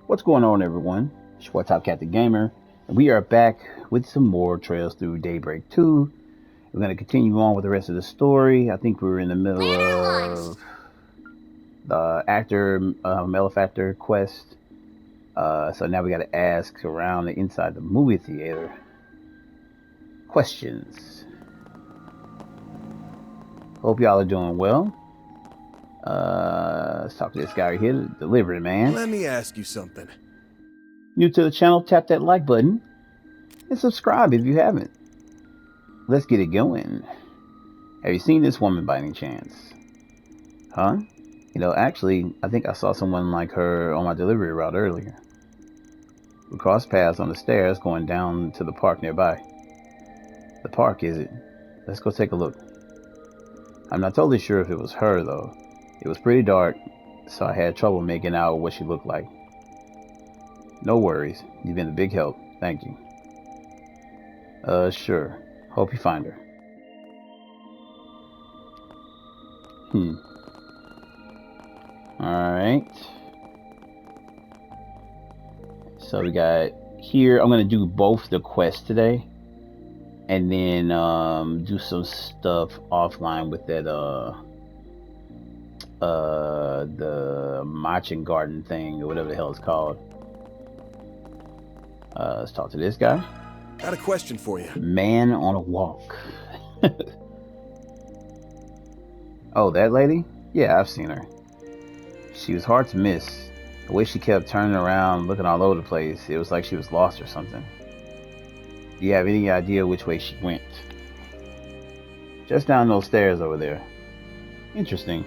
What's going on, everyone? Schwartz Top Cat the Gamer, and we are back with some more Trails Through Daybreak 2. We're going to continue on with the rest of the story. I think we were in the middle of the Actor-Malefactor quest. So now we got to ask around the inside the movie theater questions. Hope y'all are doing well. Let's talk to this guy right here, the delivery man. Let me ask you something. New to the channel, tap that like button and subscribe if you haven't. Let's get it going. Have you seen this woman by any chance? Huh? Actually, I think I saw someone like her on my delivery route earlier. We crossed paths on the stairs going down to the park nearby. The park, is it? Let's go take a look. I'm not totally sure if it was her, though. It was pretty dark, so I had trouble making out what she looked like. No worries. You've been a big help. Thank you. Sure. Hope you find her. Alright. So we got here. I'm going to do both the quests today. And then do some stuff offline with that the matching garden thing or whatever the hell it's called. Let's talk to this guy. Got a question for you. Man on a walk. Oh, that lady? Yeah, I've seen her. She was hard to miss. The way she kept turning around, looking all over the place, it was like she was lost or something. Do you have any idea which way she went? Just down those stairs over there. Interesting.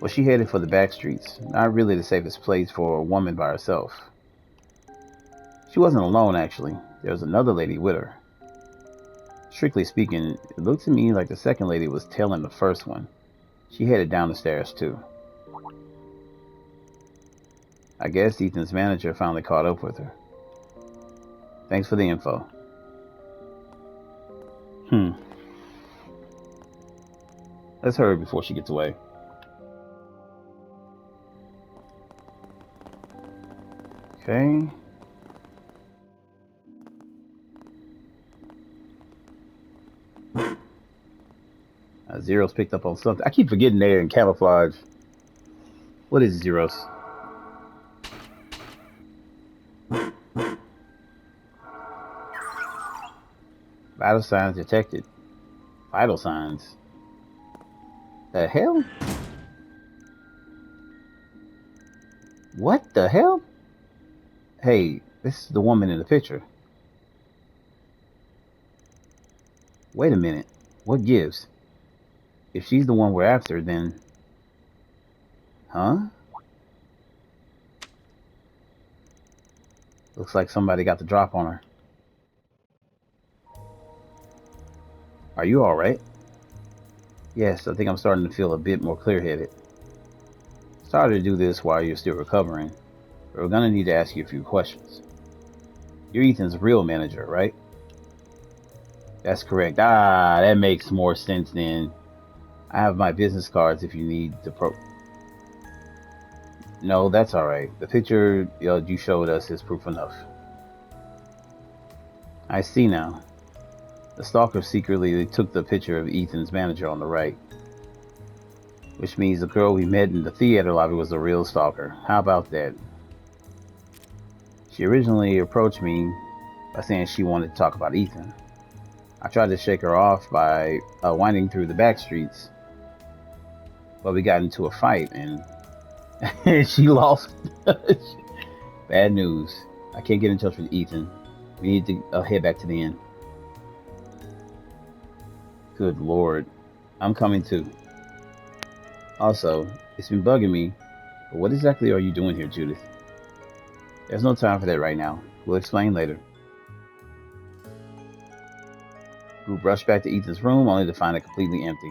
Well, she headed for the back streets. Not really the safest place for a woman by herself. She wasn't alone, actually. There was another lady with her. Strictly speaking, it looked to me like the second lady was tailing the first one. She headed down the stairs, too. I guess Ethan's manager finally caught up with her. Thanks for the info. Let's hurry before she gets away. Okay. Zero's picked up on something. I keep forgetting they're in camouflage. What is Zero's? Vital signs detected. Vital signs? The hell? What the hell? Hey, this is the woman in the picture. Wait a minute. What gives? If she's the one we're after, then... Huh? Looks like somebody got the drop on her. Are you alright? Yes, I think I'm starting to feel a bit more clear-headed. Sorry to do this while you're still recovering, but we're gonna need to ask you a few questions. You're Ethan's real manager, right? That's correct. Ah, that makes more sense then. I have my business cards if you need the No, that's alright. The picture you showed us is proof enough. I see now. The stalker secretly took the picture of Ethan's manager on the right. Which means the girl we met in the theater lobby was the real stalker. How about that? She originally approached me by saying she wanted to talk about Ethan. I tried to shake her off by winding through the back streets. But we got into a fight and she lost. Bad news. I can't get in touch with Ethan. We need to head back to the inn. Good Lord. I'm coming too. Also, it's been bugging me, but what exactly are you doing here, Judith? There's no time for that right now. We'll explain later. Group rushed back to Ethan's room only to find it completely empty.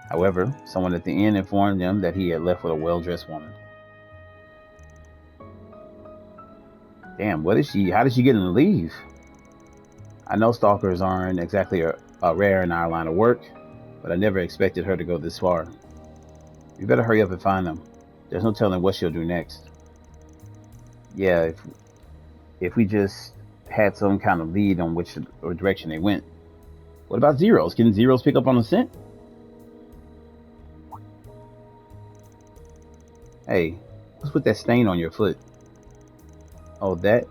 However, someone at the inn informed them that he had left with a well-dressed woman. Damn, what is she? How did she get him to leave? I know stalkers aren't exactly rare in our line of work, but I never expected her to go this far. We better hurry up and find them. There's no telling what she'll do next. Yeah, if we just had some kind of lead on which or direction they went. What about zeros? Can zeros pick up on the scent? Hey, what's with that stain on your foot? Oh, that?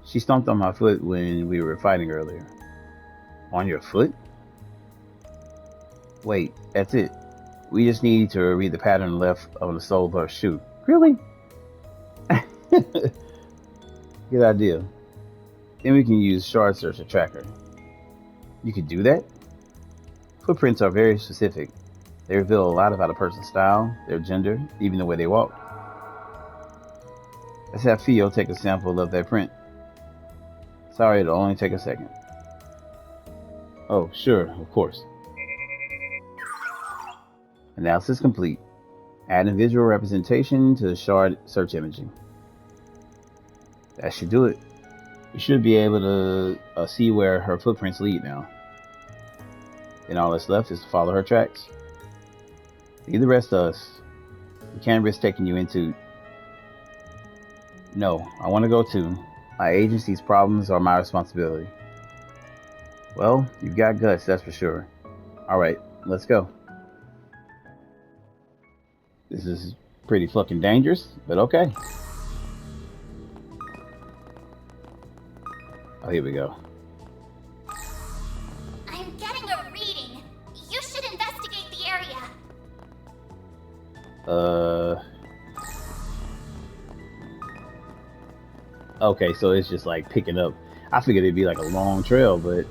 She stomped on my foot when we were fighting earlier. On your foot? Wait, that's it. We just need to read the pattern left on the sole of her shoe. Really? Good idea. Then we can use shard search to track her. You could do that? Footprints are very specific. They reveal a lot about a person's style, their gender, even the way they walk. Let's have Theo take a sample of that print. Sorry, it'll only take a second. Oh, sure, of course. Analysis complete. Adding visual representation to the shard search imaging. That should do it. We should be able to see where her footprints lead now. Then all that's left is to follow her tracks. Leave the rest of us. We can't risk taking you into... No, I want to go too. My agency's problems are my responsibility. Well, you've got guts, that's for sure. Alright, let's go. This is pretty fucking dangerous, but okay. Oh, here we go. I'm getting a reading. You should investigate the area. Okay, so it's just like picking up. I figured it'd be like a long trail, but...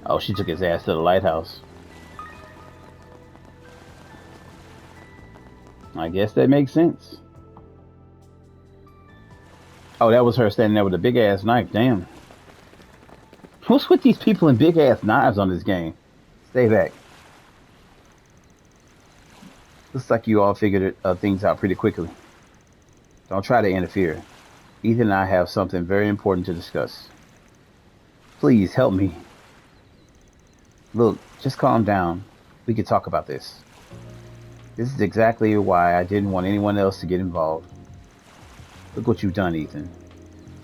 Oh, she took his ass to the lighthouse. I guess that makes sense. Oh, that was her standing there with a big ass knife. Damn. What's with these people and big ass knives on this game? Stay back. Looks like you all figured things out pretty quickly. Don't try to interfere. Ethan and I have something very important to discuss. Please help me. Look, just calm down. We can talk about this. This is exactly why I didn't want anyone else to get involved. Look what you've done, Ethan.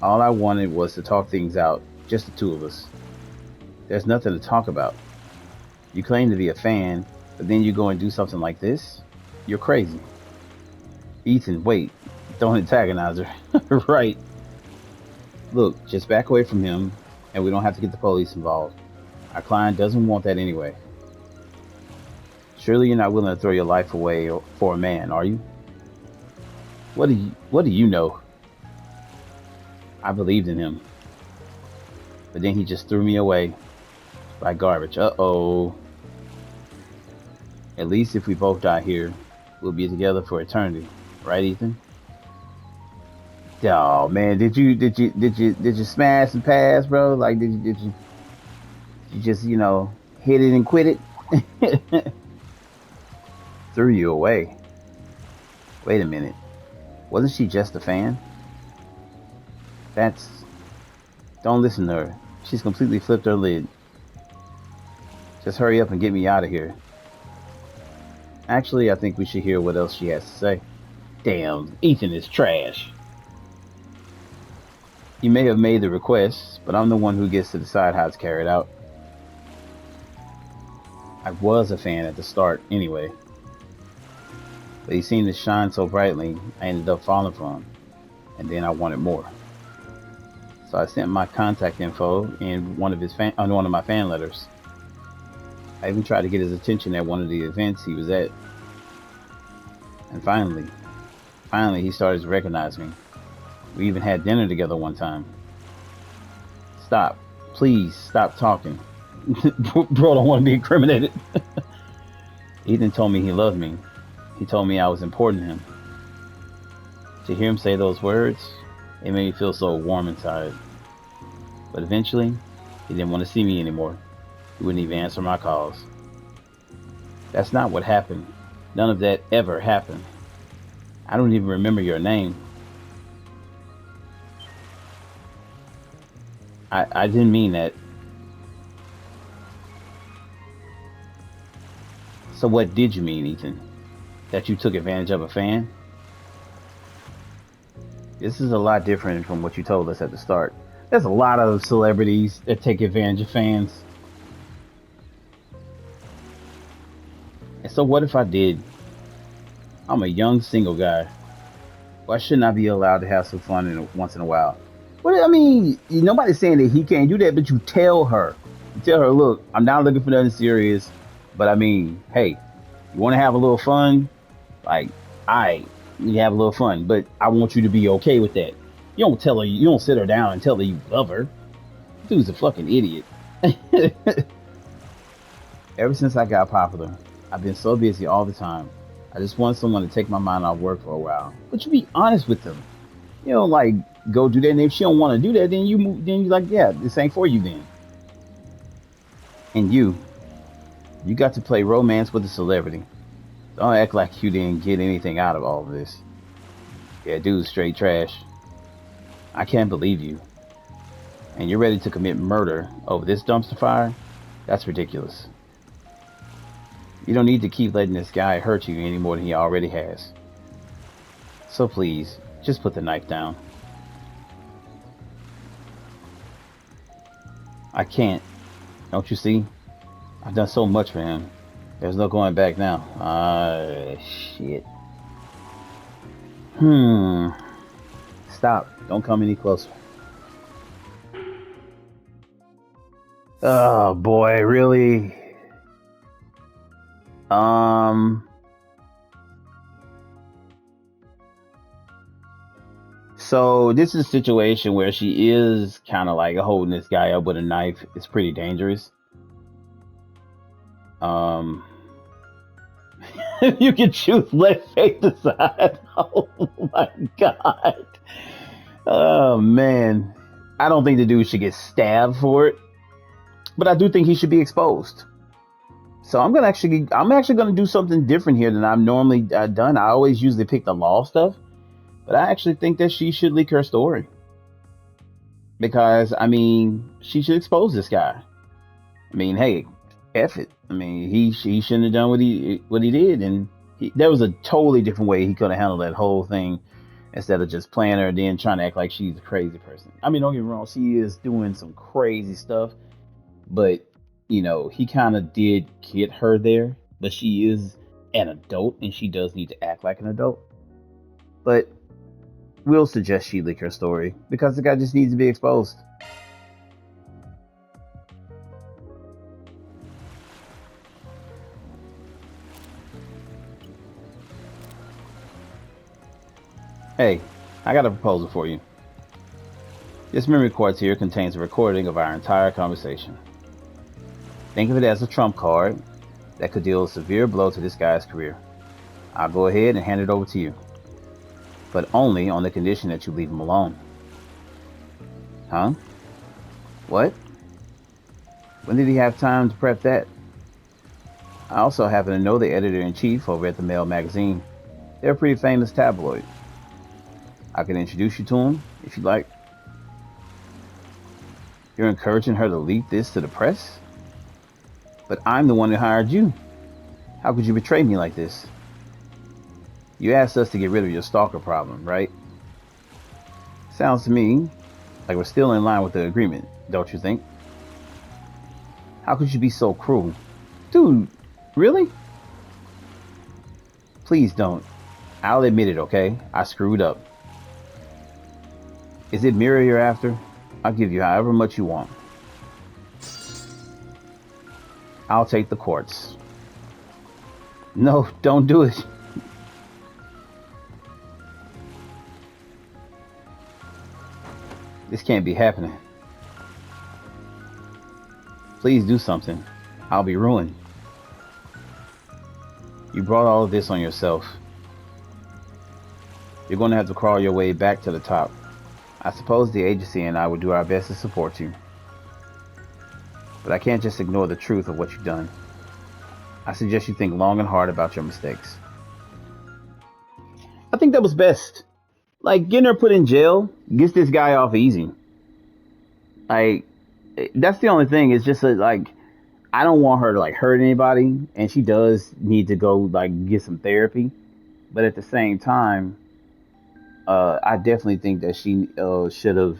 All I wanted was to talk things out, just the two of us. There's nothing to talk about. You claim to be a fan, but then you go and do something like this? You're crazy. Ethan, wait. Don't antagonize her. Right. Look, just back away from him, and we don't have to get the police involved. Our client doesn't want that anyway. Surely you're not willing to throw your life away for a man, are you? What do you know? I believed in him. But then he just threw me away like garbage. Uh-oh. At least if we both die here, we'll be together for eternity. Right, Ethan? Oh man, did you smash and pass, bro? Like did you just, you know, hit it and quit it? Threw you away. Wait a minute. Wasn't she just a fan? Don't listen to her. She's completely flipped her lid. Just hurry up and get me out of here. Actually, I think we should hear what else she has to say. Damn, Ethan is trash. You may have made the request, but I'm the one who gets to decide how it's carried out. I was a fan at the start, anyway. But he seemed to shine so brightly, I ended up falling for him. And then I wanted more. So I sent my contact info in one of my fan letters. I even tried to get his attention at one of the events he was at. And finally he started to recognize me. We even had dinner together one time. Stop. Please stop talking. Bro don't want to be incriminated. Ethan told me he loved me. He told me I was important to him. To hear him say those words, it made me feel so warm inside. But eventually, he didn't want to see me anymore. He wouldn't even answer my calls. That's not what happened. None of that ever happened. I don't even remember your name. I didn't mean that. So what did you mean, Ethan? That you took advantage of a fan? This is a lot different from what you told us at the start. There's a lot of celebrities that take advantage of fans. And so what if I did? I'm a young single guy. Why shouldn't I be allowed to have some fun once in a while? Well, I mean, nobody's saying that he can't do that, but you tell her. You tell her, look, I'm not looking for nothing serious, but I mean, hey, you want to have a little fun? Like, you have a little fun, but I want you to be okay with that. You don't tell her, you don't sit her down and tell her you love her. Dude's a fucking idiot. Ever since I got popular, I've been so busy all the time. I just want someone to take my mind off work for a while. But you be honest with them. You know, like go do that. And if she don't want to do that, then you move. Then you like, yeah, this ain't for you then. And you got to play romance with a celebrity. Don't act like you didn't get anything out of all of this. Yeah, dude's straight trash. I can't believe you. And you're ready to commit murder over this dumpster fire? That's ridiculous. You don't need to keep letting this guy hurt you any more than he already has. So please, just put the knife down. I can't. Don't you see? I've done so much for him. There's no going back now. Shit. Stop. Don't come any closer. Oh boy, really? So this is a situation where she is kind of like holding this guy up with a knife. It's pretty dangerous. You can choose let's take the side. Oh my god. Oh man. I don't think the dude should get stabbed for it, but I do think he should be exposed. So I'm actually gonna do something different here than I've normally done. I always usually pick the law stuff, but I actually think that she should leak her story because I mean she should expose this guy. I mean, hey, F it. I mean, he shouldn't have done what he did, and there was a totally different way he could have handled that whole thing instead of just playing her and then trying to act like she's a crazy person. I mean, don't get me wrong, she is doing some crazy stuff, but you know, he kind of did get her there, but she is an adult and she does need to act like an adult. But we'll suggest she leak her story because the guy just needs to be exposed. Hey, I got a proposal for you. This memory card here contains a recording of our entire conversation. Think of it as a trump card that could deal a severe blow to this guy's career. I'll go ahead and hand it over to you, but only on the condition that you leave him alone. Huh? What? When did he have time to prep that? I also happen to know the editor-in-chief over at the Mail magazine. They're a pretty famous tabloid. I can introduce you to him, if you like. You're encouraging her to leak this to the press? But I'm the one who hired you. How could you betray me like this? You asked us to get rid of your stalker problem, right? Sounds to me like we're still in line with the agreement, don't you think? How could you be so cruel? Dude, really? Please don't. I'll admit it, okay? I screwed up. Is it Mira you're after? I'll give you however much you want. I'll take the courts. No, don't do it. This can't be happening. Please do something. I'll be ruined. You brought all of this on yourself. You're going to have to crawl your way back to the top. I suppose the agency and I will do our best to support you. But I can't just ignore the truth of what you've done. I suggest you think long and hard about your mistakes. I think that was best. Like, getting her put in jail gets this guy off easy. Like, that's the only thing. It's just like, I don't want her to like hurt anybody, and she does need to go like get some therapy. But at the same time, I definitely think that she should have.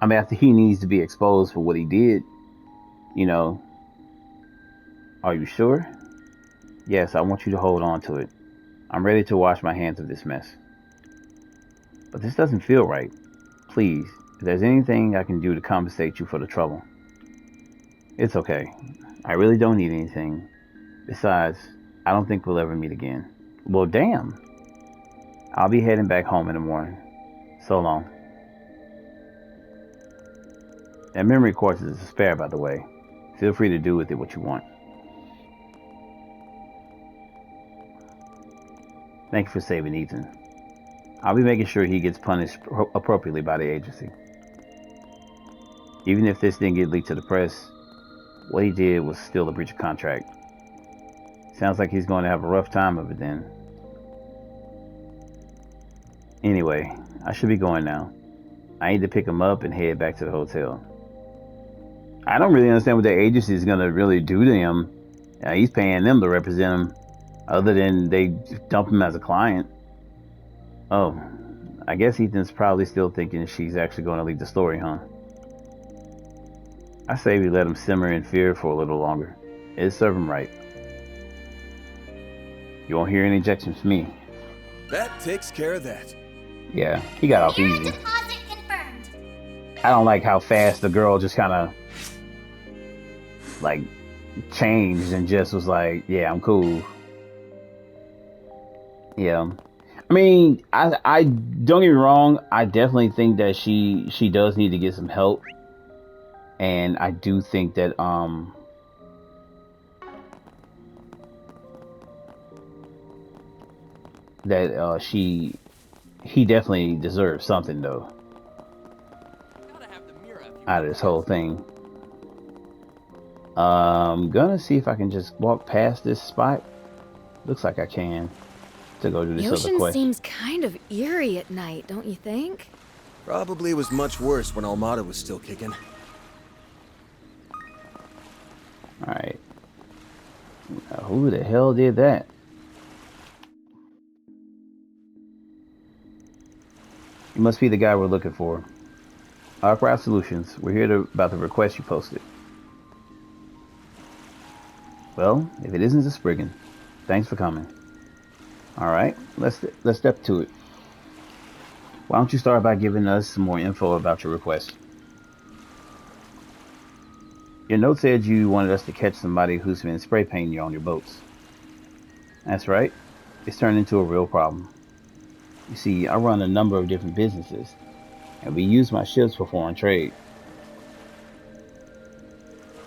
I mean, I think he needs to be exposed for what he did. You know, are you sure? Yes, I want you to hold on to it. I'm ready to wash my hands of this mess. But this doesn't feel right. Please, if there's anything I can do to compensate you for the trouble, it's okay. I really don't need anything. Besides, I don't think we'll ever meet again. Well, damn. I'll be heading back home in the morning. So long. That memory quartz is a spare, by the way. Feel free to do with it what you want. Thank you for saving Ethan. I'll be making sure he gets punished appropriately by the agency. Even if this didn't get leaked to the press, what he did was still a breach of contract. Sounds like he's going to have a rough time of it then. Anyway, I should be going now. I need to pick him up and head back to the hotel. I don't really understand what the agency is going to really do to him. He's paying them to represent him, other than they dump him as a client. Oh, I guess Ethan's probably still thinking she's actually going to leak the story, huh? I say we let him simmer in fear for a little longer. It'll serve him right. You won't hear any objections from me. That takes care of that. Yeah, he got off Mirror easy. deposit confirmed. I don't like how fast the girl just kind of like changed and just was like, yeah, I'm cool. Yeah. I mean, I don't get me wrong, I definitely think that she does need to get some help. And I do think that he definitely deserves something though out of this whole thing. Gonna see if I can just walk past this spot. Looks like I can to go do this The other ocean quest. seems kind of eerie at night, don't you think? Probably was much worse when Almada was still kicking. All right. Now, who the hell did that? You must be the guy we're looking for. Arcraft Solutions. We're here about the request you posted. Well, if it isn't a Spriggan, thanks for coming. All right, let's step to it. Why don't you start by giving us some more info about your request? Your note said you wanted us to catch somebody who's been spray painting you on your boats. That's right. It's turned into a real problem. You see, I run a number of different businesses, and we use my ships for foreign trade.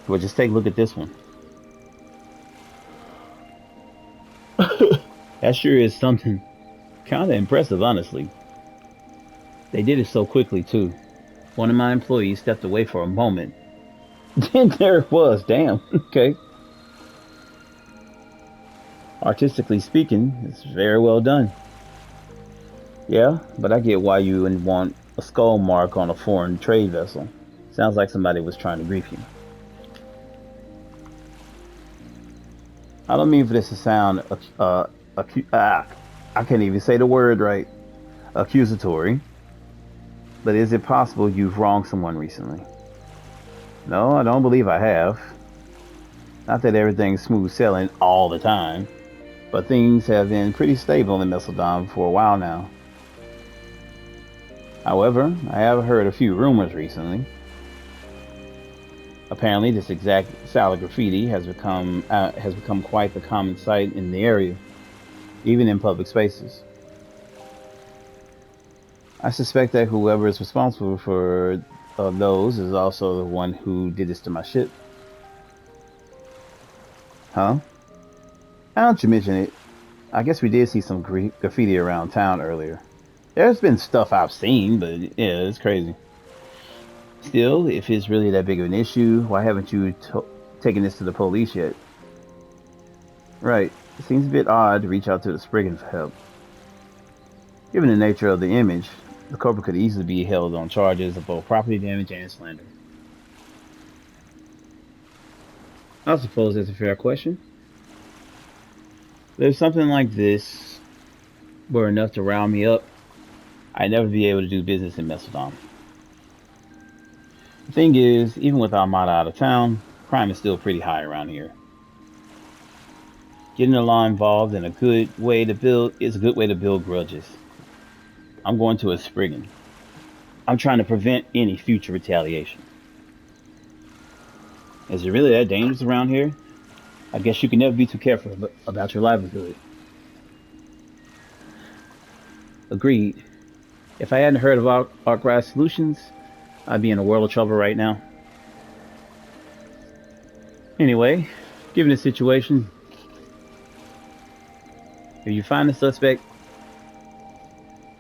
Well, just take a look at this one. That sure is something kind of impressive, honestly. They did it so quickly, too. One of my employees stepped away for a moment. Then there it was. Damn. Okay. Artistically speaking, it's very well done. Yeah, but I get why you would want a skull mark on a foreign trade vessel. Sounds like somebody was trying to grief you. I don't mean for this to sound I can't even say the word right. Accusatory. But is it possible you've wronged someone recently? No, I don't believe I have. Not that everything's smooth sailing all the time, but things have been pretty stable in Messeldom for a while now. However, I have heard a few rumors recently. Apparently, this exact style of graffiti has become quite the common sight in the area, even in public spaces. I suspect that whoever is responsible for those is also the one who did this to my ship. Huh? Now don't you mention it, I guess we did see some graffiti around town earlier. There's been stuff I've seen, but yeah, it's crazy. Still, if it's really that big of an issue, why haven't you taken this to the police yet? Right. It seems a bit odd to reach out to the Spriggan for help. Given the nature of the image, the culprit could easily be held on charges of both property damage and slander. I suppose that's a fair question. There's something like this were enough to round me up, I'd never be able to do business in Mesodon. The thing is, even with Armada out of town, crime is still pretty high around here. Getting the law involved in a good way to build is a good way to build grudges. I'm going to a Spriggan. I'm trying to prevent any future retaliation. Is it really that dangerous around here? I guess you can never be too careful about your livelihood. Agreed. If I hadn't heard of Arkwright Solutions, I'd be in a world of trouble right now. Anyway, given the situation, if you find a suspect,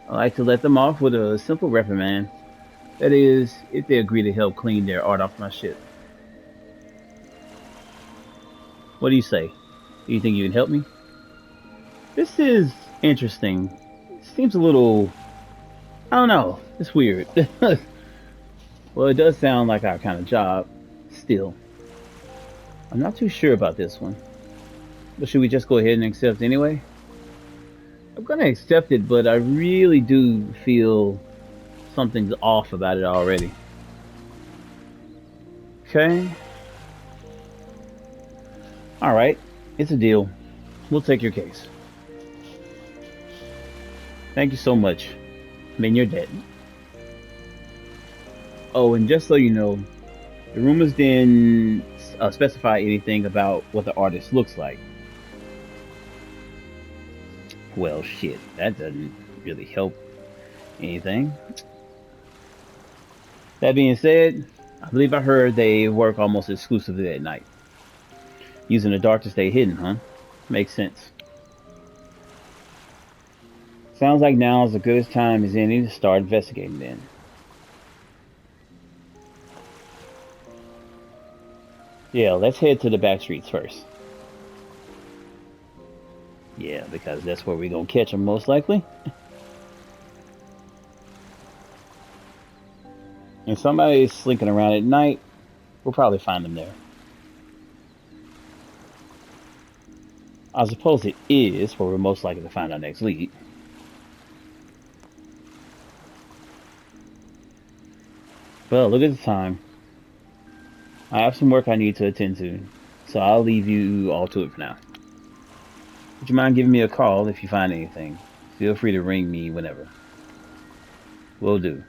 I like to let them off with a simple reprimand. That is, if they agree to help clean their art off my ship. What do you say? Do you think you can help me? This is interesting. It seems a little... I don't know. It's weird. Well, it does sound like our kind of job. Still, I'm not too sure about this one. But should we just go ahead and accept anyway? I'm gonna accept it, but I really do feel something's off about it already. Okay. Alright, it's a deal. We'll take your case. Thank you so much. I mean, you're dead. Oh, and just so you know, the rumors didn't specify anything about what the artist looks like. Well, shit, that doesn't really help anything. That being said, I believe I heard they work almost exclusively at night. Using the dark to stay hidden, huh? Makes sense. Sounds like now is as good as time as any to start investigating then. Yeah, let's head to the back streets first. Yeah, because that's where we're gonna catch them most likely. If somebody's slinking around at night, we'll probably find them there. I suppose it is where we're most likely to find our next lead. Well, look at the time. I have some work I need to attend to, so I'll leave you all to it for now. Would you mind giving me a call if you find anything? Feel free to ring me whenever. Will do.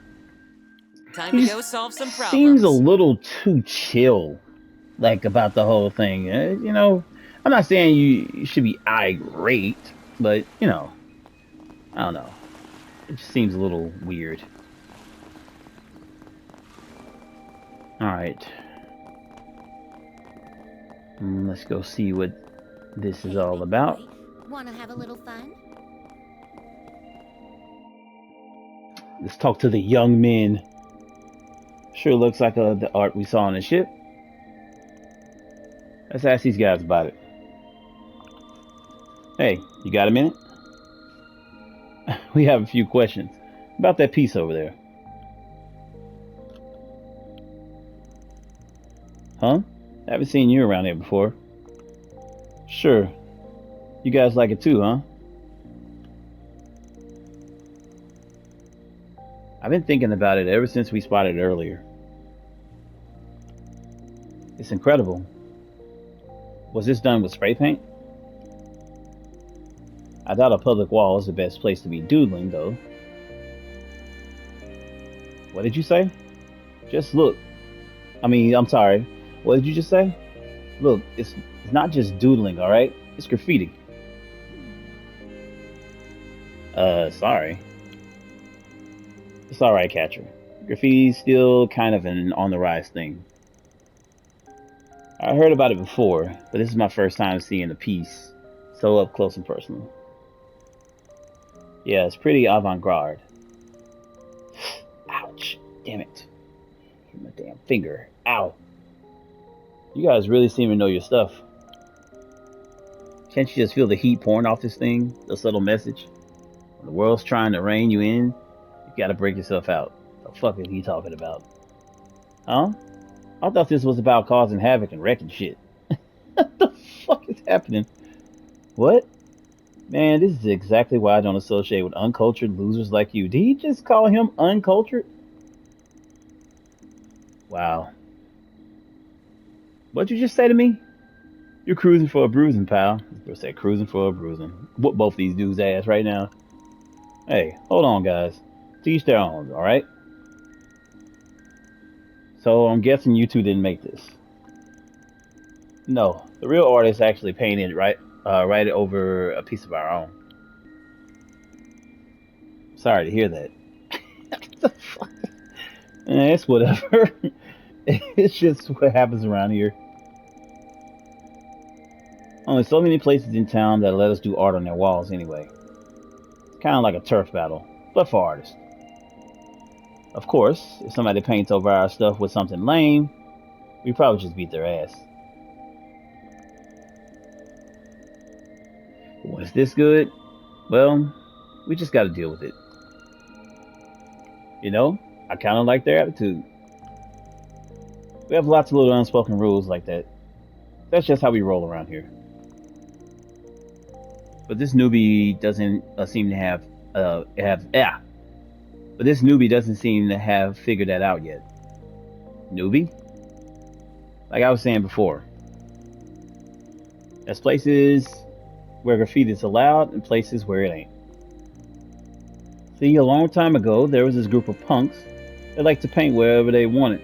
Time to go solve some problems. Seems a little too chill, like about the whole thing. You know, I'm not saying you should be irate, but you know, I don't know. It just seems a little weird. All right, let's go see what this is all about. Wanna have a little fun? Let's talk to the young men. Sure looks like the art we saw on the ship. Let's ask these guys about it. Hey, you got a minute? We have a few questions about that piece over there. Huh? Haven't seen you around here before. Sure. You guys like it too, huh? I've been thinking about it ever since we spotted it earlier. It's incredible. Was this done with spray paint? I doubt a public wall is the best place to be doodling, though. What did you say? Just look. I'm sorry. What did you just say? Look, it's not just doodling, alright? It's graffiti. Sorry. It's alright, Catcher. Graffiti's still kind of an on-the-rise thing. I heard about it before, but this is my first time seeing a piece so up close and personal. Yeah, it's pretty avant-garde. Ouch. Damn it. Hit my damn finger. Ow. You guys really seem to know your stuff. Can't you just feel the heat pouring off this thing? The subtle message? When the world's trying to rein you in, you gotta break yourself out. The fuck is he talking about? Huh? I thought this was about causing havoc and wrecking shit. What the fuck is happening? What? Man, this is exactly why I don't associate with uncultured losers like you. Did he just call him uncultured? Wow. What'd you just say to me? You're cruising for a bruising, pal. I said cruising for a bruising. Whoop both these dudes' ass right now. Hey, hold on, guys. To each their own, alright? So I'm guessing you two didn't make this. No, the real artist actually painted right over a piece of our own. Sorry to hear that. What the fuck? It's whatever. It's just what happens around here. Only so many places in town that let us do art on their walls anyway. It's kind of like a turf battle, but for artists. Of course, if somebody paints over our stuff with something lame, we probably just beat their ass. Was this good? Well, we just gotta deal with it. You know, I kind of like their attitude. We have lots of little unspoken rules like that. That's just how we roll around here. But this newbie doesn't seem to have yeah. But this newbie doesn't seem to have figured that out yet. Newbie? Like I was saying before, there's places where graffiti is allowed and places where it ain't. See, a long time ago, there was this group of punks that liked to paint wherever they wanted.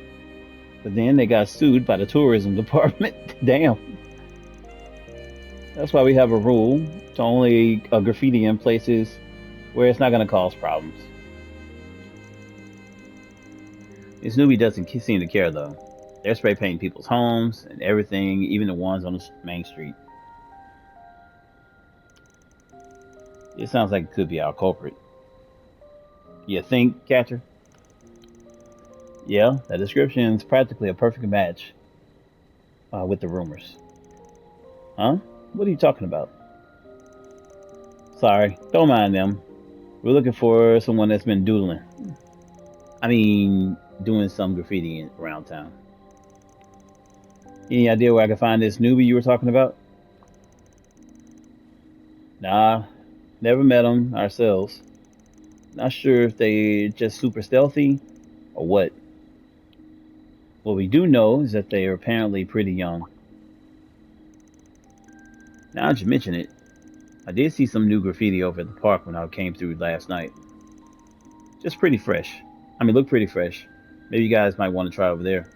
But then they got sued by the tourism department. Damn. That's why we have a rule to only graffiti in places where it's not going to cause problems. This newbie doesn't seem to care though. They're spray painting people's homes and everything, even the ones on the main street. It sounds like it could be our culprit. You think, Catcher? Yeah, that description is practically a perfect match with the rumors. Huh? What are you talking about? Sorry, don't mind them. We're looking for someone that's been doodling. I mean, doing some graffiti around town. Any idea where I can find this newbie you were talking about? Nah, never met them ourselves. Not sure if they just super stealthy or what. What we do know is that they are apparently pretty young. Now that you mention it, I did see some new graffiti over at the park when I came through last night. Just pretty fresh. I mean, look pretty fresh. Maybe you guys might want to try over there.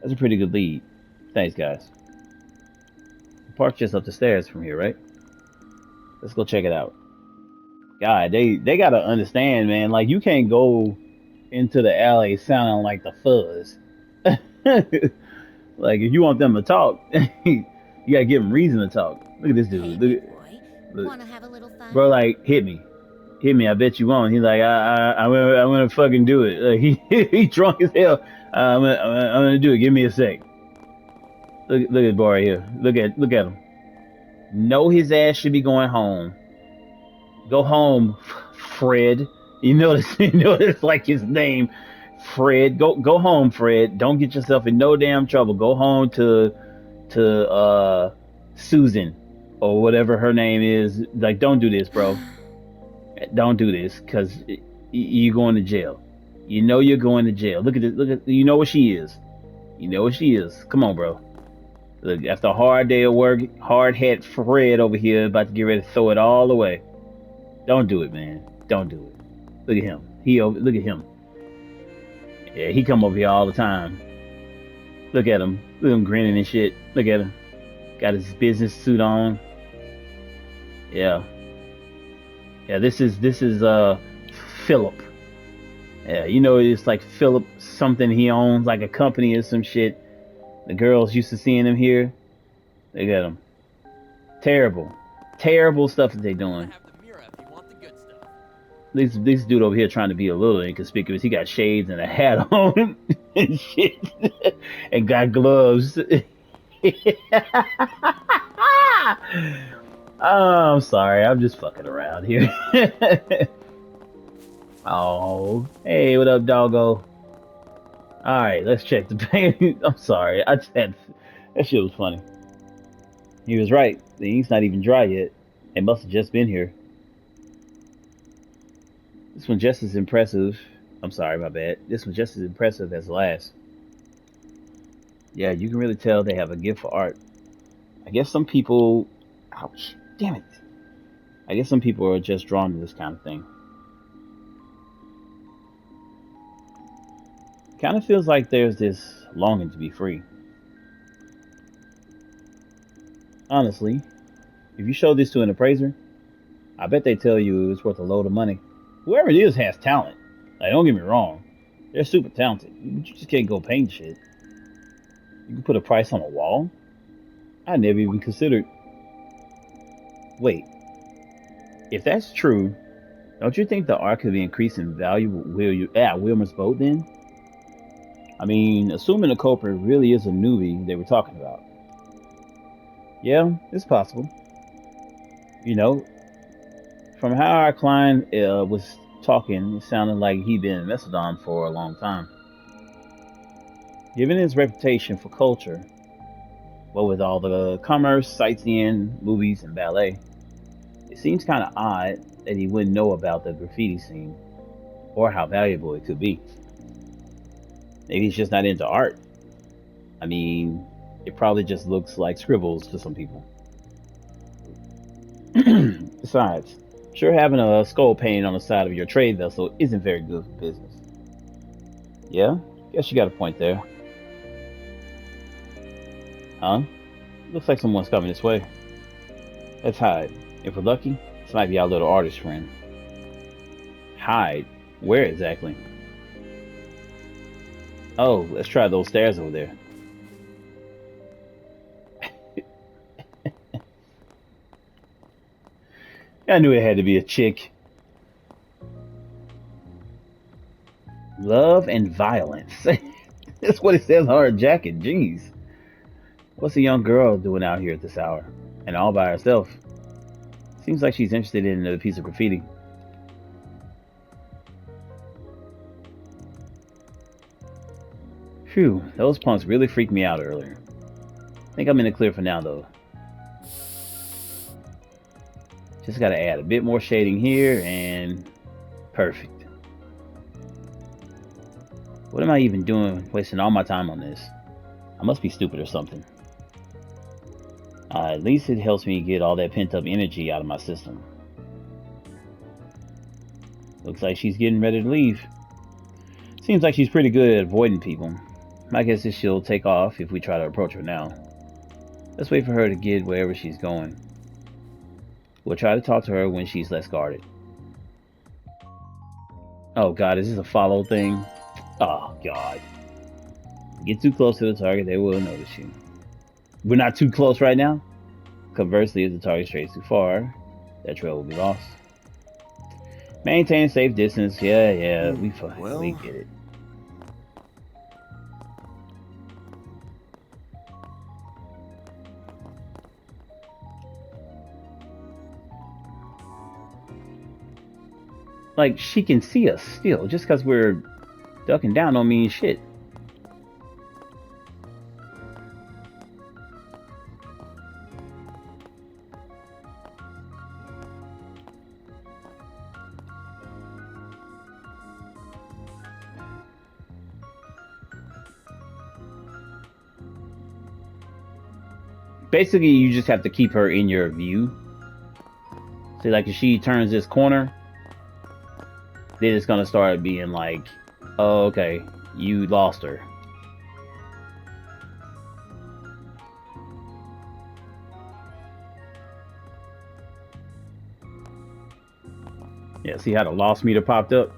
That's a pretty good lead. Thanks, guys. The park's just up the stairs from here, right? Let's go check it out. God, they gotta understand, man. Like, you can't go into the alley sounding like the fuzz. Like, if you want them to talk, you gotta give them reason to talk. Look at this dude. Look. Wanna have a little fun? Bro, like, hit me. Hit me, I bet you won't. He's like, I'm gonna fucking do it. Like, he drunk as hell. I'm gonna do it. Give me a sec. Look at boy right here. Look at him. Know his ass should be going home. Go home, Fred. You notice like his name, Fred. Go home, Fred. Don't get yourself in no damn trouble. Go home to Susan or whatever her name is. Like, don't do this, bro. Don't do this, cause you're going to jail. You know you're going to jail. Look at this. Look at, you know what she is. You know what she is. Come on, bro. Look, after a hard day of work, hard head Fred over here about to get ready to throw it all away. Don't do it, man. Don't do it. Look at him. Look at him. Yeah, he come over here all the time. Look at him. Look at him grinning and shit. Look at him. Got his business suit on. Yeah. Yeah, this is Philip. Yeah, you know, it's like Philip something he owns, like a company or some shit. The girls used to seeing him here. Look at him. Terrible stuff that they doing. This dude over here trying to be a little inconspicuous. He got shades and a hat on and shit, and got gloves. Oh, I'm sorry. I'm just fucking around here. Oh, hey, what up, doggo? All right, let's check the paint. I'm sorry. I just had That shit was funny. He was right. The ink's not even dry yet. It must have just been here. This one's just as impressive. I'm sorry, my bad. This one's just as impressive as the last. Yeah, you can really tell they have a gift for art. I guess some people. Ouch. Damn it. I guess some people are just drawn to this kind of thing. Kind of feels like there's this longing to be free. Honestly, if you show this to an appraiser, I bet they tell you it's worth a load of money. Whoever it is has talent. Like, don't get me wrong. They're super talented. But you just can't go paint shit. You can put a price on a wall? I never even considered. Wait, if that's true, don't you think the art could be increased in value with Wilmer's boat then? I mean, assuming the culprit really is a newbie they were talking about. Yeah, it's possible. You know, from how our client was talking, it sounded like he'd been in Macedon for a long time. Given his reputation for culture, what with all the commerce, sightseeing, movies, and ballet, it seems kind of odd that he wouldn't know about the graffiti scene or how valuable it could be. Maybe he's just not into art. I mean, it probably just looks like scribbles to some people. Besides, sure having a skull painted on the side of your trade vessel isn't very good for business. Yeah, guess you got a point there. Huh? Looks like someone's coming this way. Let's hide. If we're lucky, this might be our little artist friend. Hide? Where exactly? Oh, let's try those stairs over there. I knew it had to be a chick. Love and violence. That's what it says on her jacket. Jeez. What's a young girl doing out here at this hour? And all by herself? Seems like she's interested in a piece of graffiti. Phew, those punks really freaked me out earlier. I think I'm in the clear for now, though. Just gotta add a bit more shading here, and perfect. What am I even doing, wasting all my time on this? I must be stupid or something. At least it helps me get all that pent-up energy out of my system. Looks like she's getting ready to leave. Seems like she's pretty good at avoiding people. My guess is she'll take off if we try to approach her now. Let's wait for her to get wherever she's going. We'll try to talk to her when she's less guarded. Oh god, is this a follow thing? Oh god. Get too close to the target, they will notice you. We're not too close right now. Conversely, if the target strays too far, that trail will be lost. Maintain safe distance. Yeah, we get it. Like, she can see us still. Just because we're ducking down don't mean shit. Basically, you just have to keep her in your view. See, like, if she turns this corner, then it's gonna start being like, oh, okay, you lost her. Yeah, see how the lost meter popped up?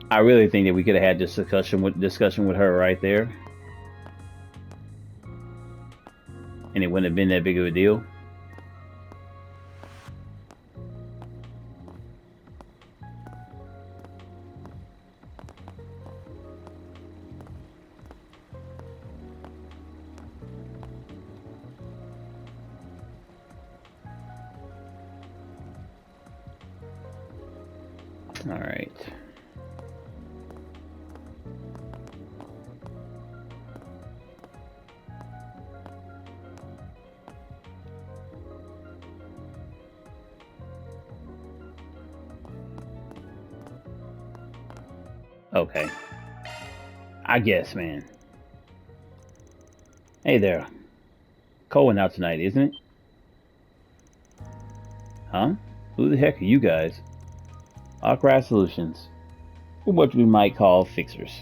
I really think that we could have had this discussion with her right there, and it wouldn't have been that big of a deal. All right. Okay. I guess, man. Hey there. Cohen out tonight, isn't it? Huh? Who the heck are you guys? Awkward Solutions. Or what we might call fixers.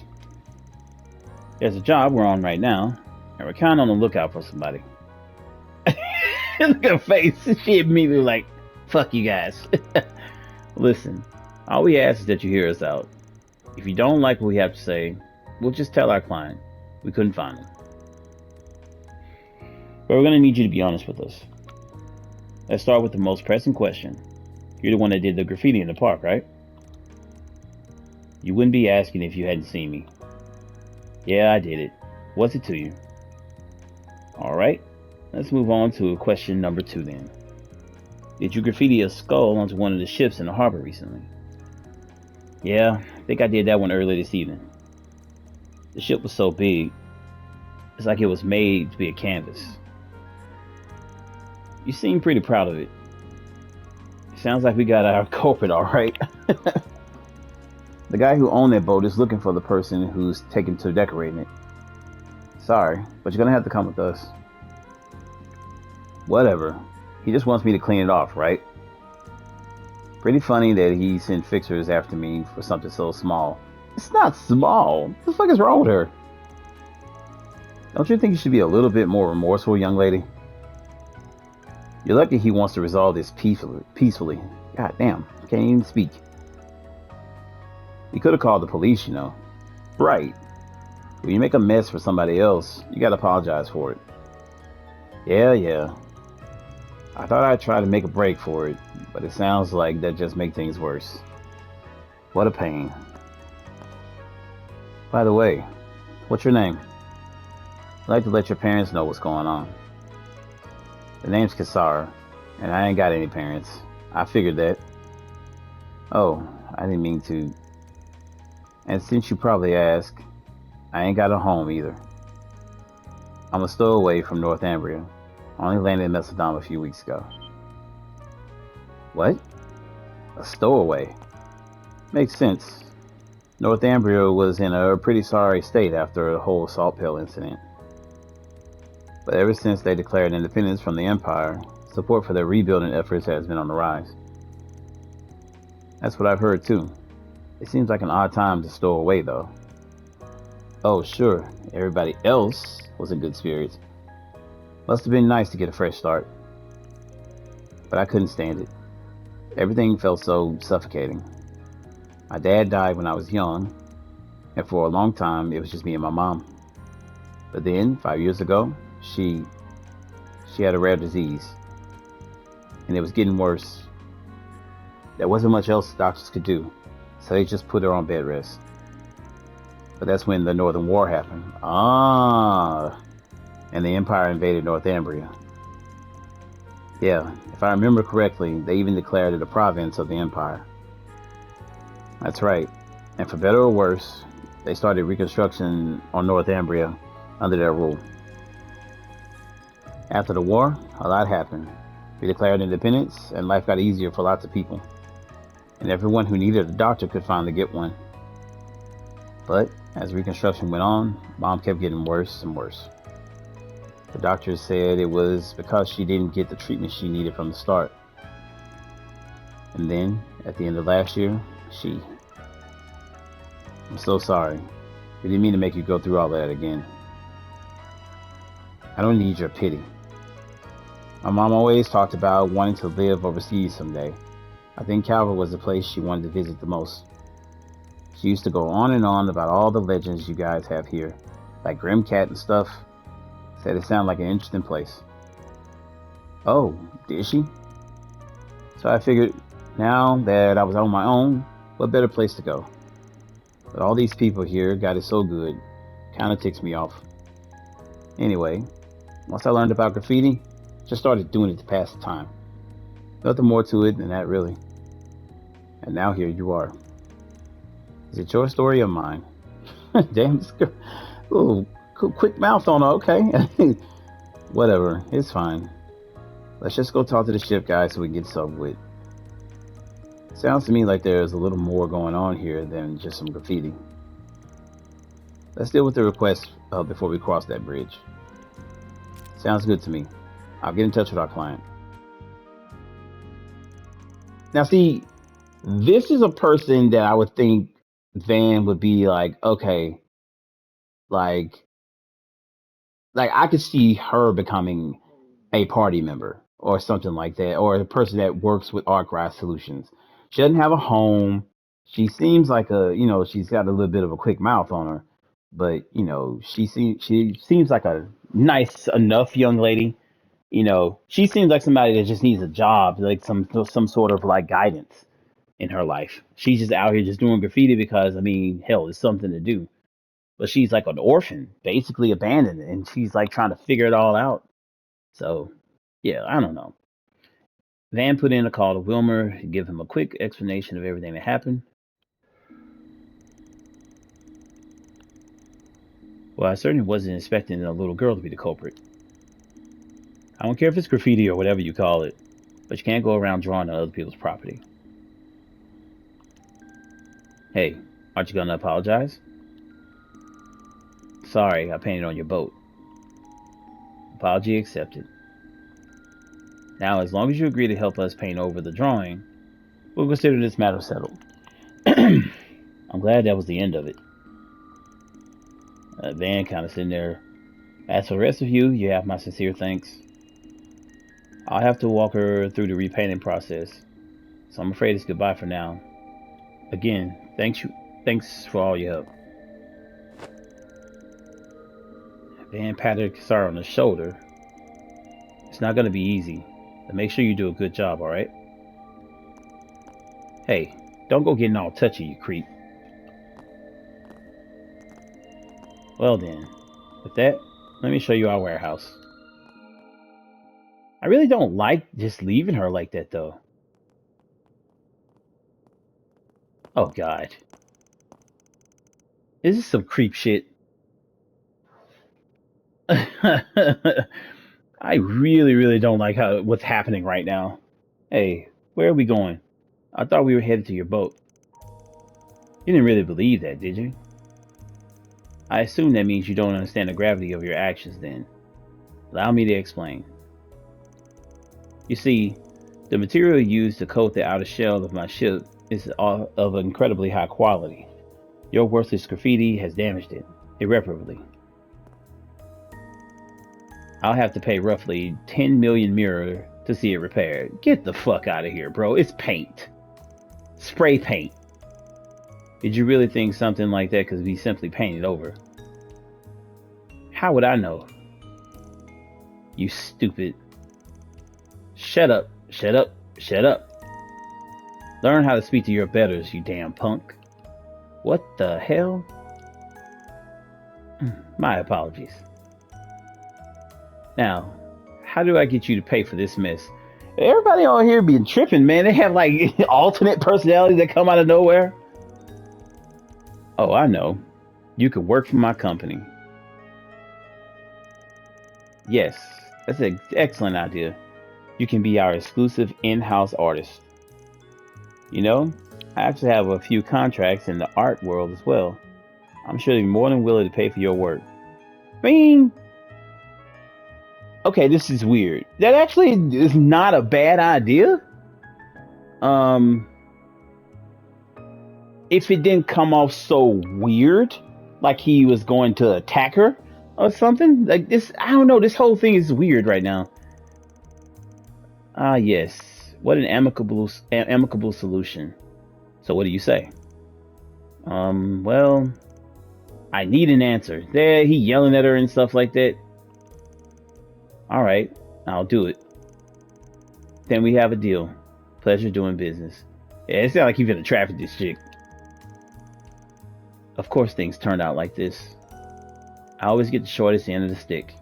There's a job we're on right now, and we're kind of on the lookout for somebody. Look at her face. She immediately like, fuck you guys. Listen, all we ask is that you hear us out. If you don't like what we have to say, we'll just tell our client we couldn't find him. But we're going to need you to be honest with us. Let's start with the most pressing question. You're the one that did the graffiti in the park, right? You wouldn't be asking if you hadn't seen me. Yeah, I did it. What's it to you? Alright, let's move on to question number 2 then. Did you graffiti a skull onto one of the ships in the harbor recently? Yeah, I think I did that one earlier this evening. The ship was so big, it's like it was made to be a canvas. You seem pretty proud of it. Sounds like we got our culprit alright. The guy who owned that boat is looking for the person who's taken to decorating it. Sorry, but you're gonna have to come with us. Whatever. He just wants me to clean it off, right? Pretty funny that he sent fixers after me for something so small. It's not small. What the fuck is wrong with her? Don't you think you should be a little bit more remorseful, young lady? You're lucky he wants to resolve this peacefully. God damn, can't even speak. You could have called the police, you know. Right. When you make a mess for somebody else, you gotta apologize for it. Yeah. I thought I'd try to make a break for it, but it sounds like that just makes things worse. What a pain. By the way, what's your name? I'd like to let your parents know what's going on. The name's Kasara, and I ain't got any parents. I figured that. Oh, I didn't mean to. And since you probably ask, I ain't got a home either. I'm a stowaway from Northumbria. I only landed in Macedon a few weeks ago. What? A stowaway? Makes sense. Northumbria was in a pretty sorry state after the whole salt pill incident. But ever since they declared independence from the Empire, support for their rebuilding efforts has been on the rise. That's what I've heard too. It seems like an odd time to stow away though. Oh sure, everybody else was in good spirits. Must have been nice to get a fresh start. But I couldn't stand it. Everything felt so suffocating. My dad died when I was young, and for a long time it was just me and my mom. But then, 5 years ago, she had a rare disease, and it was getting worse. There wasn't much else the doctors could do, so they just put her on bed rest. But that's when the Northern War happened. And the Empire invaded Northumbria. Yeah, if I remember correctly, they even declared it a province of the Empire. That's right, and for better or worse, they started reconstruction on Northumbria under their rule. After the war, a lot happened. We declared independence, and life got easier for lots of people. And everyone who needed a doctor could finally get one. But as Reconstruction went on, Mom kept getting worse and worse. The doctors said it was because she didn't get the treatment she needed from the start. And then, at the end of last year, I'm so sorry. We didn't mean to make you go through all that again. I don't need your pity. My mom always talked about wanting to live overseas someday. I think Calvert was the place she wanted to visit the most. She used to go on and on about all the legends you guys have here, like Grim Cat and stuff. Said it sounded like an interesting place. Oh, did she? So I figured, now that I was on my own, what better place to go? But all these people here got it so good, kinda ticks me off. Anyway, once I learned about graffiti, just started doing it to pass the time. Nothing more to it than that really. And now here you are. Is it your story or mine? Damn, this girl. Ooh, quick mouth on her. Okay. Whatever. It's fine. Let's just go talk to the ship guy so we can get this over with. Sounds to me like there's a little more going on here than just some graffiti. Let's deal with the request before we cross that bridge. Sounds good to me. I'll get in touch with our client. Now, see, this is a person that I would think Van would be like, okay, like I could see her becoming a party member or something like that, or a person that works with Artgrass Solutions. She doesn't have a home. She seems like she's got a little bit of a quick mouth on her, but she seems like a nice enough young lady. She seems like somebody that just needs a job, like some sort of like guidance in her life. She's just out here just doing graffiti because I mean, hell, it's something to do. But she's like an orphan, basically abandoned, and she's like trying to figure it all out. So, yeah, I don't know. Van put in a call to Wilmer to give him a quick explanation of everything that happened. Well, I certainly wasn't expecting a little girl to be the culprit. I don't care if it's graffiti or whatever you call it, but you can't go around drawing on other people's property. Hey, aren't you gonna apologize? Sorry, I painted on your boat. Apology accepted. Now, as long as you agree to help us paint over the drawing, we'll consider this matter settled. I'm glad that was the end of it. Van kind of sitting there. As for the rest of you, you have my sincere thanks. I'll have to walk her through the repainting process, so I'm afraid it's goodbye for now. Again, thanks for all your help. Van patted Sarah on the shoulder. It's not going to be easy, but make sure you do a good job, alright? Hey, don't go getting all touchy, you creep. Well then, with that, let me show you our warehouse. I really don't like just leaving her like that, though. Oh god. This is some creep shit. I really, really don't like what's happening right now. Hey, where are we going? I thought we were headed to your boat. You didn't really believe that, did you? I assume that means you don't understand the gravity of your actions then. Allow me to explain. You see, the material used to coat the outer shell of my ship is of incredibly high quality. Your worthless graffiti has damaged it irreparably. I'll have to pay roughly 10 million mirror to see it repaired. Get the fuck out of here, bro. It's paint. Spray paint. Did you really think something like that could be simply painted over? How would I know? You stupid. Shut up, shut up, shut up. Learn how to speak to your betters, you damn punk. What the hell? My apologies. Now, how do I get you to pay for this mess? Everybody on here being tripping, man. They have like alternate personalities that come out of nowhere. Oh, I know. You can work for my company. Yes, that's an excellent idea. You can be our exclusive in-house artist. You know, I actually have a few contracts in the art world as well. I'm sure they're more than willing to pay for your work. Bing! Okay, this is weird. That actually is not a bad idea. If it didn't come off so weird, like he was going to attack her or something. Like this, I don't know. This whole thing is weird right now. Ah, yes. What an amicable solution. So what do you say? Well, I need an answer. There, he yelling at her and stuff like that. All right, I'll do it. Then we have a deal. Pleasure doing business. Yeah, it sounds like he's gonna traffic this chick. Of course things turned out like this. I always get the shortest end of the stick.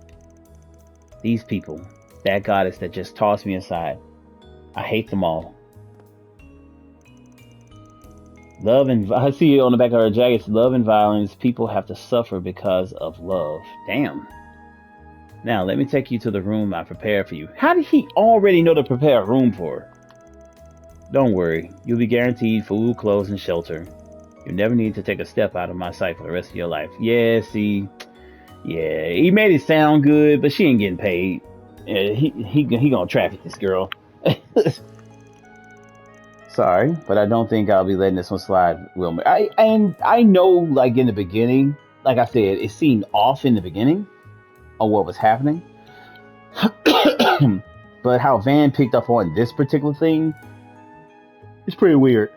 These people, that goddess that just tossed me aside. I hate them all. I see it on the back of her jacket. Love and violence. People have to suffer because of love. Damn. Now let me take you to the room I prepared for you. How did he already know to prepare a room for her? Don't worry. You'll be guaranteed food, clothes, and shelter. You never need to take a step out of my sight for the rest of your life. Yeah, see. Yeah, he made it sound good, but she ain't getting paid. Yeah, he gonna traffic this girl. Sorry, but I don't think I'll be letting this one slide, Wilmer. I know, like in the beginning, like I said, it seemed off in the beginning of what was happening, but how Van picked up on this particular thing is pretty weird.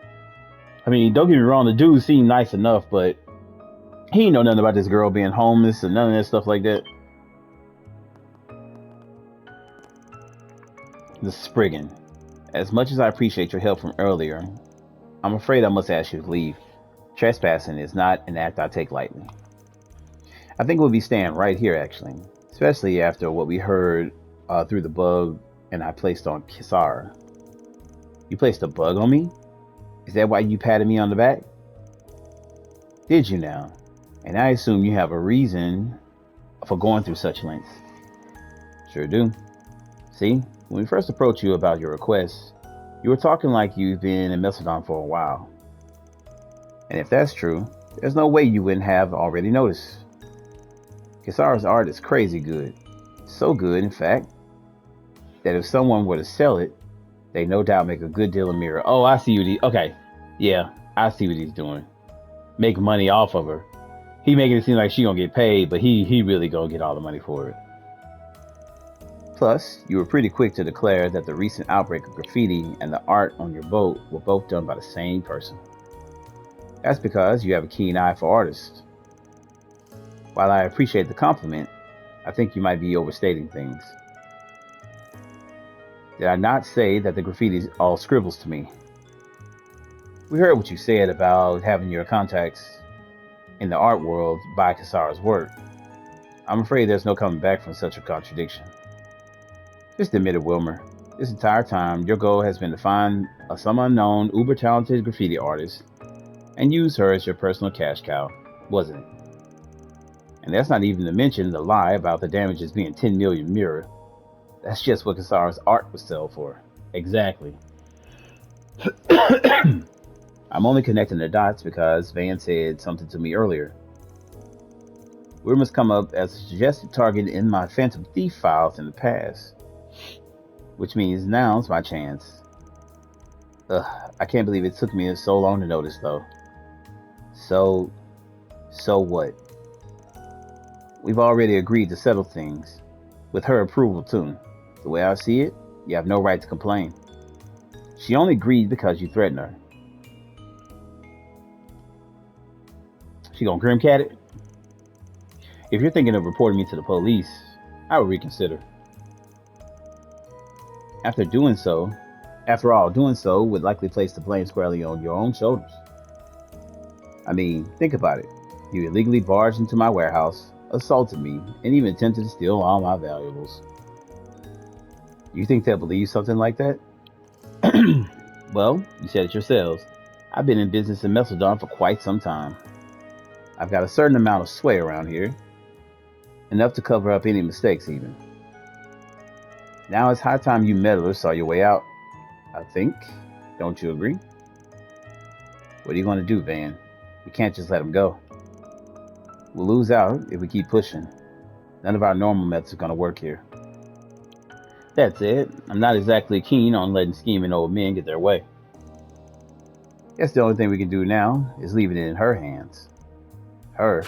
I mean, don't get me wrong, the dude seemed nice enough, but he ain't know nothing about this girl being homeless and none of that stuff like that. The Spriggan. As much as I appreciate your help from earlier, I'm afraid I must ask you to leave. Trespassing is not an act I take lightly. I think we'll be staying right here, actually, especially after what we heard through the bug and I placed on Kisara. You placed a bug on me? Is that why you patted me on the back? Did you now? And I assume you have a reason for going through such lengths. Sure do. See, when we first approached you about your request, you were talking like you've been in Mesodon for a while. And if that's true, there's no way you wouldn't have already noticed. Kisara's art is crazy good. So good, in fact, that if someone were to sell it, they no doubt make a good deal of mirror. Oh, I see what okay. Yeah, I see what he's doing. Make money off of her. He making it seem like she gonna get paid, but he really gonna get all the money for it. Plus, you were pretty quick to declare that the recent outbreak of graffiti and the art on your boat were both done by the same person. That's because you have a keen eye for artists. While I appreciate the compliment, I think you might be overstating things. Did I not say that the graffiti's all scribbles to me? We heard what you said about having your contacts in the art world buy Kisara's work. I'm afraid there's no coming back from such a contradiction. Just admit it, Wilmer. This entire time, your goal has been to find some unknown, uber-talented graffiti artist and use her as your personal cash cow, wasn't it? And that's not even to mention the lie about the damages being 10 million mirror. That's just what Kisara's art would sell for. Exactly. I'm only connecting the dots because Van said something to me earlier. We must come up as a suggested target in my Phantom Thief files in the past. Which means now's my chance. I can't believe it took me so long to notice, though. So what? We've already agreed to settle things. With her approval, too. The way I see it, you have no right to complain. She only agreed because you threatened her. She gonna Grimcat it? If you're thinking of reporting me to the police, I would reconsider. After all, doing so would likely place the blame squarely on your own shoulders. I mean, think about it. You illegally barged into my warehouse, assaulted me, and even attempted to steal all my valuables. You think they'll believe something like that? Well, you said it yourselves. I've been in business in Mesodon for quite some time. I've got a certain amount of sway around here. Enough to cover up any mistakes, even. Now it's high time you meddlers saw your way out, I think. Don't you agree? What are you going to do, Van? We can't just let him go. We'll lose out if we keep pushing. None of our normal methods are going to work here. That's it. I'm not exactly keen on letting scheming old men get their way. Guess the only thing we can do now is leave it in her hands. Her.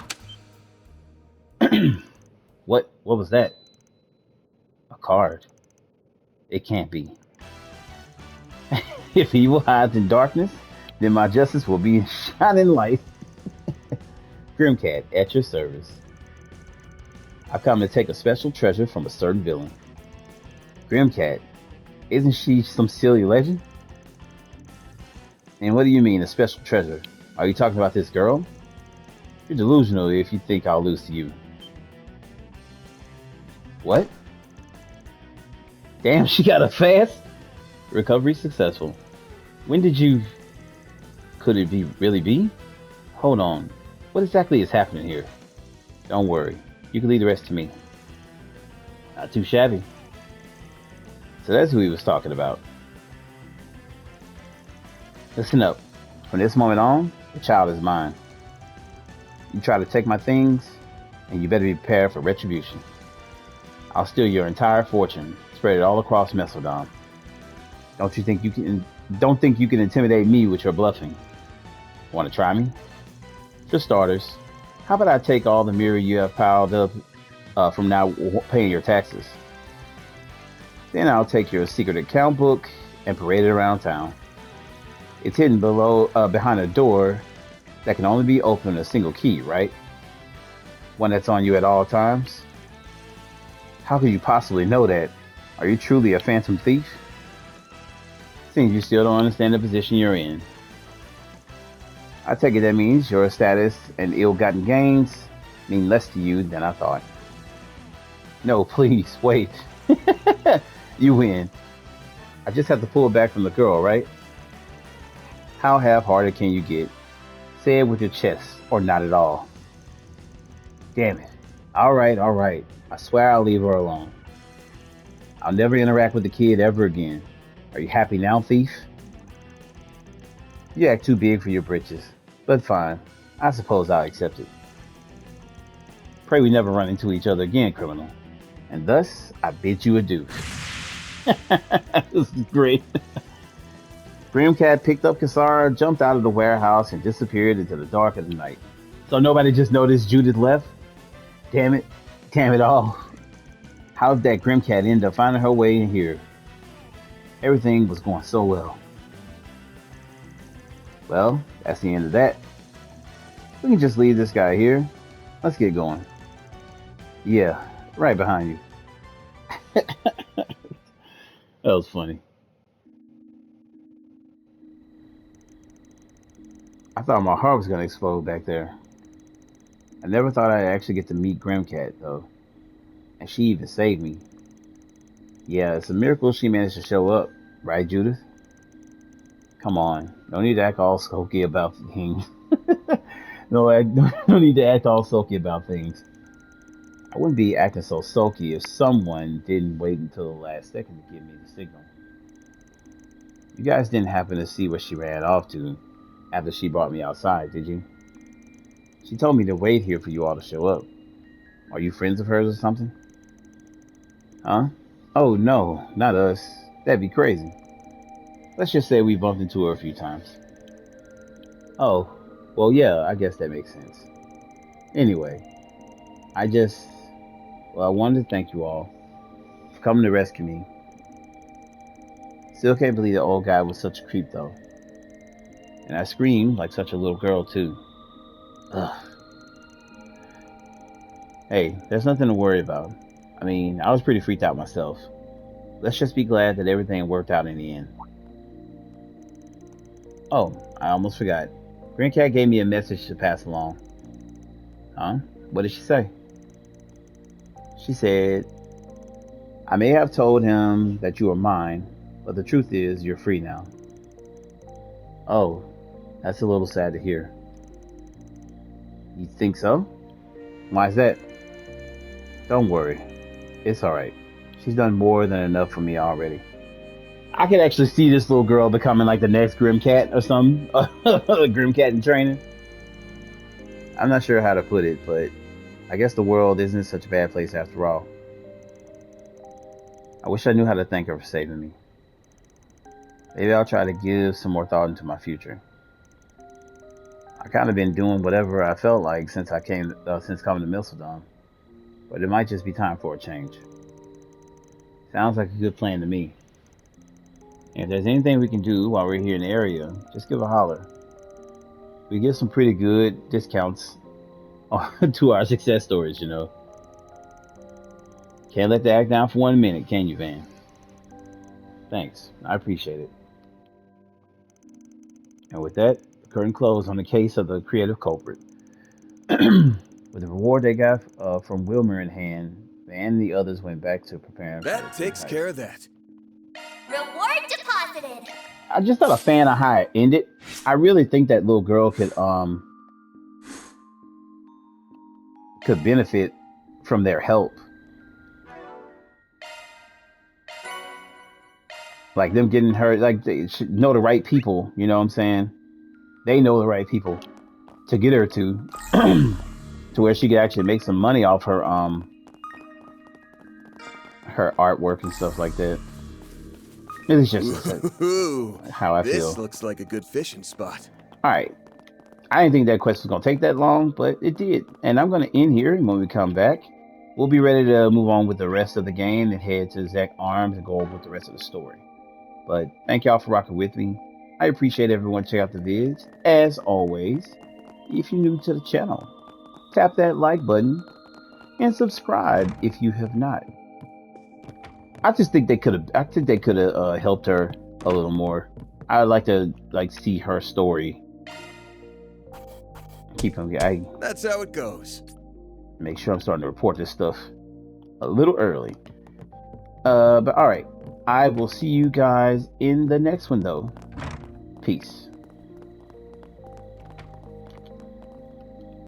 What was that? A card. It can't be. If evil hides in darkness, then my justice will be in shining light. Grimcat, at your service. I've come to take a special treasure from a certain villain. Grimcat, isn't she some silly legend? And what do you mean, a special treasure? Are you talking about this girl? You're delusional if you think I'll lose to you. What? Damn, she got a fast recovery successful. When did you Could it be really be? Hold on. What exactly is happening here? Don't worry. You can leave the rest to me. Not too shabby. So that's who he was talking about. Listen up. From this moment on, the child is mine. You try to take my things, and you better be prepared for retribution. I'll steal your entire fortune, spread it all across Mesodon. Don't think you can intimidate me with your bluffing. Want to try me? For starters, how about I take all the mirror you have piled up from now paying your taxes? Then I'll take your secret account book and parade it around town. It's hidden behind a door that can only be opened with a single key, right? One that's on you at all times? How could you possibly know that? Are you truly a phantom thief? Seems you still don't understand the position you're in. I take it that means your status and ill-gotten gains mean less to you than I thought. No, please, wait. You win. I just have to pull it back from the girl, right? How half-hearted can you get? Say it with your chest, or not at all. Damn it. Alright. I swear I'll leave her alone. I'll never interact with the kid ever again. Are you happy now, thief? You act too big for your britches. But fine. I suppose I'll accept it. Pray we never run into each other again, criminal. And thus, I bid you adieu. This is great. Grimcat picked up Kasara, jumped out of the warehouse, and disappeared into the dark of the night. So nobody just noticed Judith left? Damn it all. How did that Grimcat end up finding her way in here? Everything was going so well. Well, that's the end of that. We can just leave this guy here. Let's get going. Yeah, right behind you. That was funny. I thought my heart was going to explode back there. I never thought I'd actually get to meet Grimcat, though. And she even saved me. Yeah, it's a miracle she managed to show up, right, Judith? Come on, no need to act all sulky about things. No need to act all sulky about things. I wouldn't be acting so sulky if someone didn't wait until the last second to give me the signal. You guys didn't happen to see where she ran off to after she brought me outside, did you? She told me to wait here for you all to show up. Are you friends of hers or something? Huh? Oh no, not us. That'd be crazy. Let's just say we bumped into her a few times. Oh, well yeah, I guess that makes sense. Anyway, I wanted to thank you all for coming to rescue me. Still can't believe the old guy was such a creep though. And I screamed like such a little girl too. Ugh. Hey, there's nothing to worry about. I mean, I was pretty freaked out myself. Let's just be glad that everything worked out in the end. Oh, I almost forgot. Grandcat gave me a message to pass along. Huh? What did she say? She said, I may have told him that you are mine, but the truth is you're free now. Oh, that's a little sad to hear. You think so? Why's that? Don't worry. It's alright. She's done more than enough for me already. I could actually see this little girl becoming like the next Grimcat or something. Grimcat in training. I'm not sure how to put it, but I guess the world isn't such a bad place after all. I wish I knew how to thank her for saving me. Maybe I'll try to give some more thought into my future. I kind of been doing whatever I felt like since coming to Milsodon, but it might just be time for a change. Sounds like a good plan to me. And if there's anything we can do while we're here in the area, just give a holler. We get some pretty good discounts to our success stories, you know. Can't let the act down for 1 minute, can you, Van? Thanks. I appreciate it. And with that, the curtain closed on the case of the creative culprit. With the reward they got from Wilmer in hand, Van and the others went back to preparing for That the takes care of that. Reward deposited. I just not a fan of how it ended. I really think that little girl could benefit from their help. Like them getting her, like they should know the right people. You know what I'm saying? They know the right people to get her to to where she could actually make some money off her artwork and stuff like that. It's just Ooh, how I this feel. looks like a good fishing spot. All right. I didn't think that quest was going to take that long, but it did. And I'm going to end here. And when we come back, we'll be ready to move on with the rest of the game and head to Zach Arms and go over with the rest of the story. But thank y'all for rocking with me. I appreciate everyone checking out the vids. As always, if you're new to the channel, tap that like button and subscribe if you have not. I just think they could have. I think they could have helped her a little more. I'd like to see her story. Keep him. That's how it goes. Make sure I'm starting to report this stuff a little early. But all right, I will see you guys in the next one though. Peace.